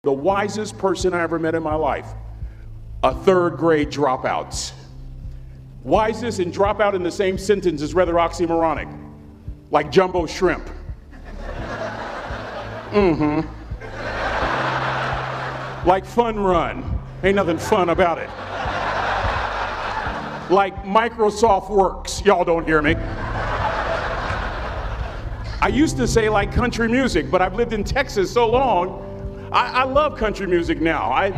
The wisest person I ever met in my life, a third grade dropout. Wisest and dropout in the same sentence is rather oxymoronic, like jumbo shrimp. Like fun run, ain't nothing fun about it. Like Microsoft Works, y'all don't hear me. I used to say like country music, but I've lived in Texas so long, I love country music now. I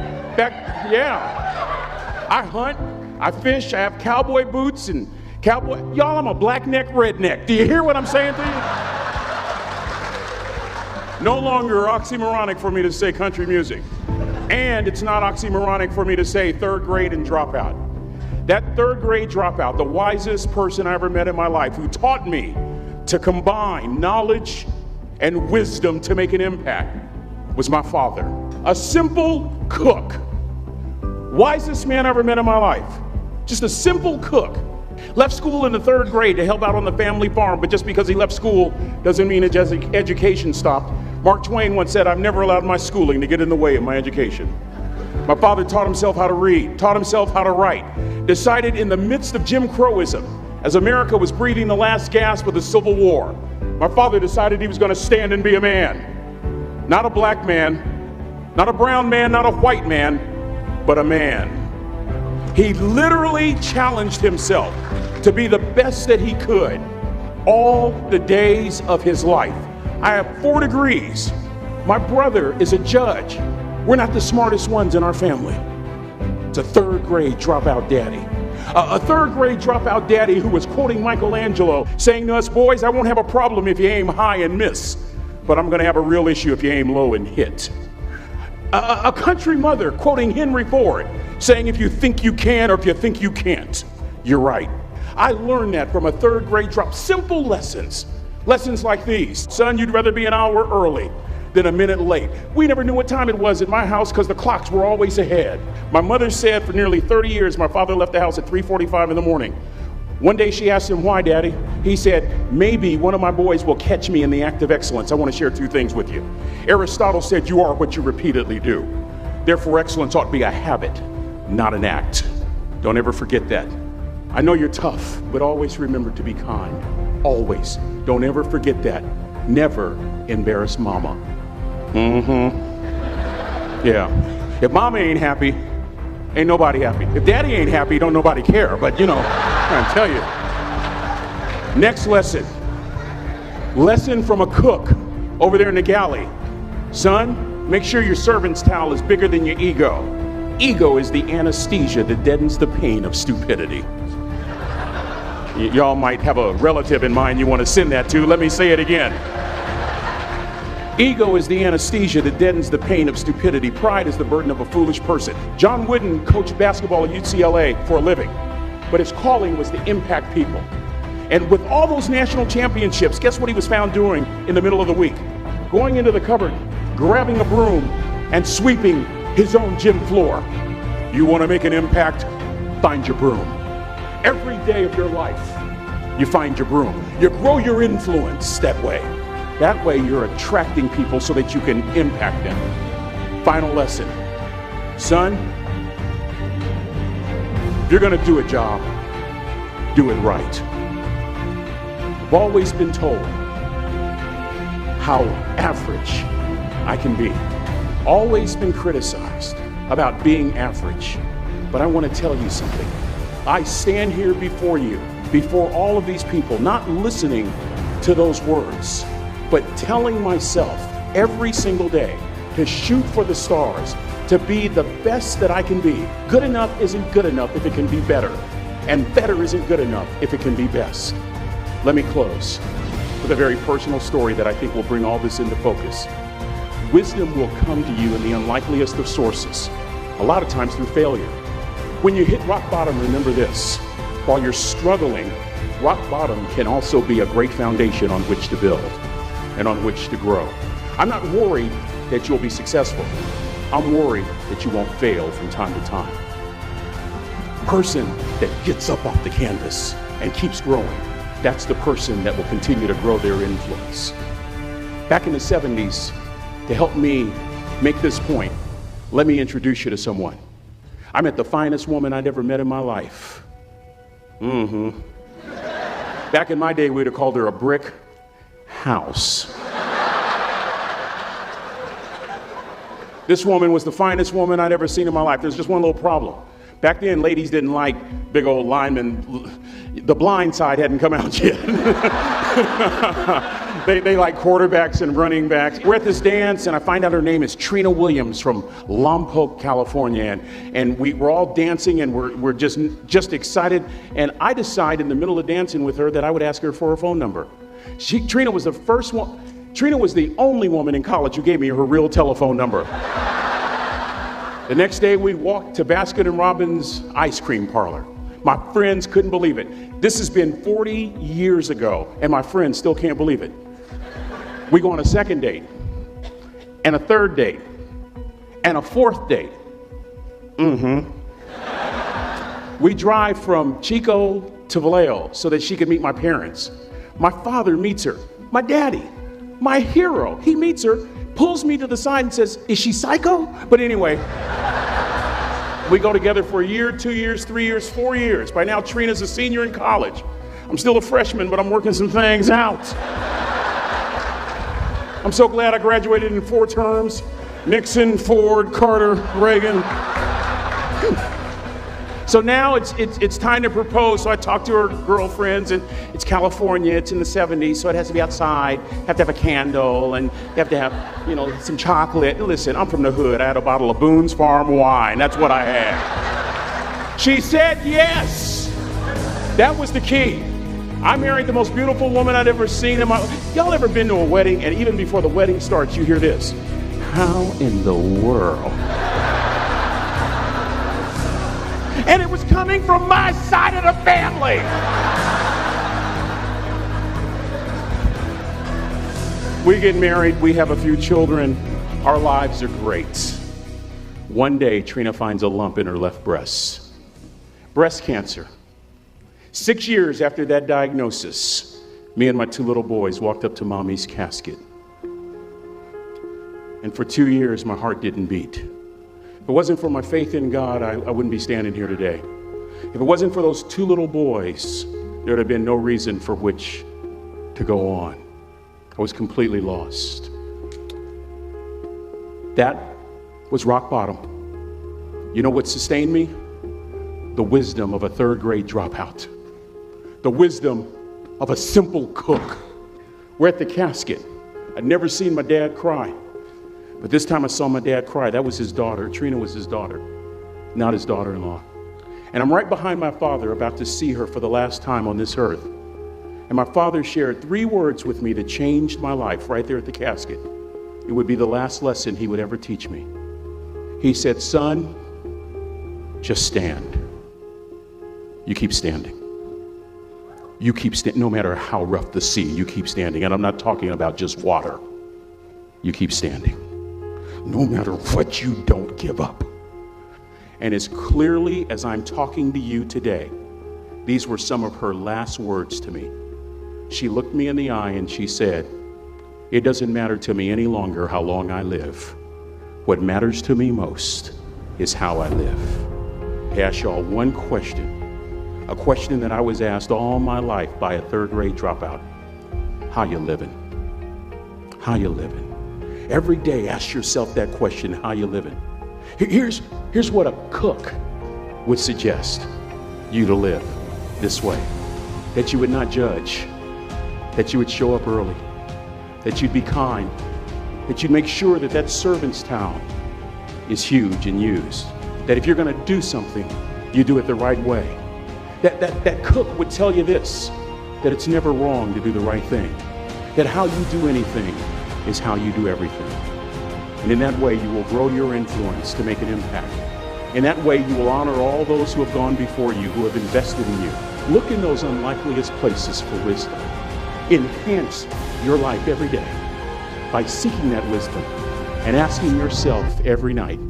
hunt, I fish, I have cowboy boots and cowboy. Y'all, I'm a black neck redneck. Do you hear what I'm saying to you? No longer oxymoronic for me to say country music. And it's not oxymoronic for me to say third grade and dropout. That third grade dropout, the wisest person I ever met in my life, who taught me to combine knowledge and wisdom to make an impact, was my father. A simple cook. Wisest man I ever met in my life. Just a simple cook. Left school in the third grade to help out on the family farm, but just because he left school doesn't mean his education stopped. Mark Twain once said, "I've never allowed my schooling to get in the way of my education." My father taught himself how to read, taught himself how to write, decided in the midst of Jim Crowism, as America was breathing the last gasp of the Civil War, my father decided he was going to stand and be a man. Not a black man, not a brown man, not a white man, but a man. He literally challenged himself to be the best that he could all the days of his life. I have 4 degrees. My brother is a judge. We're not the smartest ones in our family. It's a third grade dropout daddy. A third grade dropout daddy who was quoting Michelangelo, saying to us, "Boys, I won't have a problem if you aim high and miss, but I'm gonna have a real issue if you aim low and hit." A country mother quoting Henry Ford, saying, "If you think you can or if you think you can't, you're right." I learned that from a third grade drop. Simple lessons. Lessons like these. Son, you'd rather be an hour early than a minute late. We never knew what time it was at my house because the clocks were always ahead. My mother said for nearly 30 years, my father left the house at 3:45 in the morning. One day she asked him, "Why, Daddy?" He said, "Maybe one of my boys will catch me in the act of excellence. I want to share 2 things with you." Aristotle said, "You are what you repeatedly do." Therefore, excellence ought to be a habit, not an act. Don't ever forget that. I know you're tough, but always remember to be kind. Always. Don't ever forget that. Never embarrass mama. Yeah. If mama ain't happy, ain't nobody happy. If daddy ain't happy, don't nobody care. But you know, I'm trying to tell you. Next lesson. Lesson from a cook over there in the galley. Son, make sure your servant's towel is bigger than your ego. Ego is the anesthesia that deadens the pain of stupidity. Y'all might have a relative in mind you want to send that to. Let me say it again. Ego is the anesthesia that deadens the pain of stupidity. Pride is the burden of a foolish person. John Wooden coached basketball at UCLA for a living, but his calling was to impact people. And with all those national championships, guess what he was found doing in the middle of the week? Going into the cupboard, grabbing a broom, and sweeping his own gym floor. You want to make an impact? Find your broom. Every day of your life, you find your broom. You grow your influence that way. That way you're attracting people so that you can impact them. Final lesson. Son, if you're going to do a job, do it right. I've always been told how average I can be. Always been criticized about being average. But I want to tell you something. I stand here before you, before all of these people, not listening to those words, but telling myself every single day to shoot for the stars, to be the best that I can be. Good enough isn't good enough if it can be better, and better isn't good enough if it can be best. Let me close with a very personal story that I think will bring all this into focus. Wisdom will come to you in the unlikeliest of sources, a lot of times through failure. When you hit rock bottom, remember this. While you're struggling, rock bottom can also be a great foundation on which to build and on which to grow. I'm not worried that you'll be successful. I'm worried that you won't fail from time to time. The person that gets up off the canvas and keeps growing, that's the person that will continue to grow their influence. Back in the 70s, to help me make this point, let me introduce you to someone. I met the finest woman I'd ever met in my life. Back in my day, we'd have called her a brick house. This woman was the finest woman I'd ever seen in my life. There's just one little problem. Back then, ladies didn't like big old linemen. The Blind Side hadn't come out yet. They like quarterbacks and running backs. We're at this dance, and I find out her name is Trina Williams from Lompoc, California. And we're all dancing, and we're just excited. And I decide in the middle of dancing with her that I would ask her for her phone number. Trina was the first one. Trina was the only woman in college who gave me her real telephone number. The next day, we walked to Baskin & Robbins ice cream parlor. My friends couldn't believe it. This has been 40 years ago, and my friends still can't believe it. We go on a second date, and a third date, and a fourth date. We drive from Chico to Vallejo so that she could meet my parents. My father meets her. My daddy, my hero, he meets her, pulls me to the side and says, "Is she psycho?" But anyway, we go together for a year, 2 years, 3 years, 4 years. By now, Trina's a senior in college. I'm still a freshman, but I'm working some things out. I'm so glad I graduated in 4 terms. Nixon, Ford, Carter, Reagan. So now it's time to propose. So I talk to her girlfriends, and it's California, it's in the 70s, so it has to be outside. You have to have a candle, and you have to have, some chocolate. Listen, I'm from the hood. I had a bottle of Boone's Farm wine. That's what I had. She said yes. That was the key. I married the most beautiful woman I'd ever seen in my life. Y'all ever been to a wedding, and even before the wedding starts, you hear this? How in the world? And it was coming from my side of the family. We get married, we have a few children, our lives are great. One day, Trina finds a lump in her left breast. Breast cancer. 6 years after that diagnosis, me and my 2 little boys walked up to Mommy's casket. And for 2 years, my heart didn't beat. If it wasn't for my faith in God, I wouldn't be standing here today. If it wasn't for those 2 little boys, there would have been no reason for which to go on. I was completely lost. That was rock bottom. You know what sustained me? The wisdom of a 3rd grade dropout. The wisdom of a simple cook. We're at the casket. I'd never seen my dad cry. But this time I saw my dad cry. That was his daughter. Trina was his daughter, not his daughter-in-law. And I'm right behind my father, about to see her for the last time on this earth. And my father shared 3 words with me that changed my life right there at the casket. It would be the last lesson he would ever teach me. He said, "Son, just stand. You keep standing. You keep standing, no matter how rough the sea, you keep standing." And I'm not talking about just water. You keep standing. No matter what, you don't give up. And as clearly as I'm talking to you today, these were some of her last words to me. She looked me in the eye and she said, "It doesn't matter to me any longer how long I live. What matters to me most is how I live." I ask y'all one question, a question that I was asked all my life by a 3rd grade dropout. How you living? How you living? Every day, ask yourself that question, how you living? Here's what a cook would suggest you to live this way. That you would not judge, that you would show up early, that you'd be kind, that you'd make sure that that servant's towel is huge and used, that if you're gonna do something, you do it the right way. That cook would tell you this, that it's never wrong to do the right thing, that how you do anything is how you do everything. And in that way, you will grow your influence to make an impact. In that way, you will honor all those who have gone before you, who have invested in you. Look in those unlikeliest places for wisdom. Enhance your life every day by seeking that wisdom and asking yourself every night,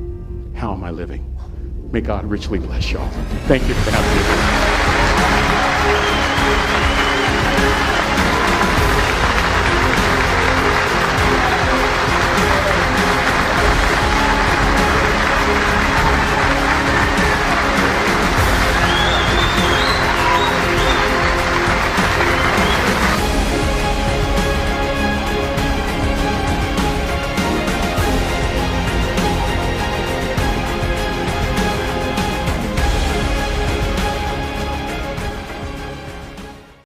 how am I living? May God richly bless y'all. Thank you for having me.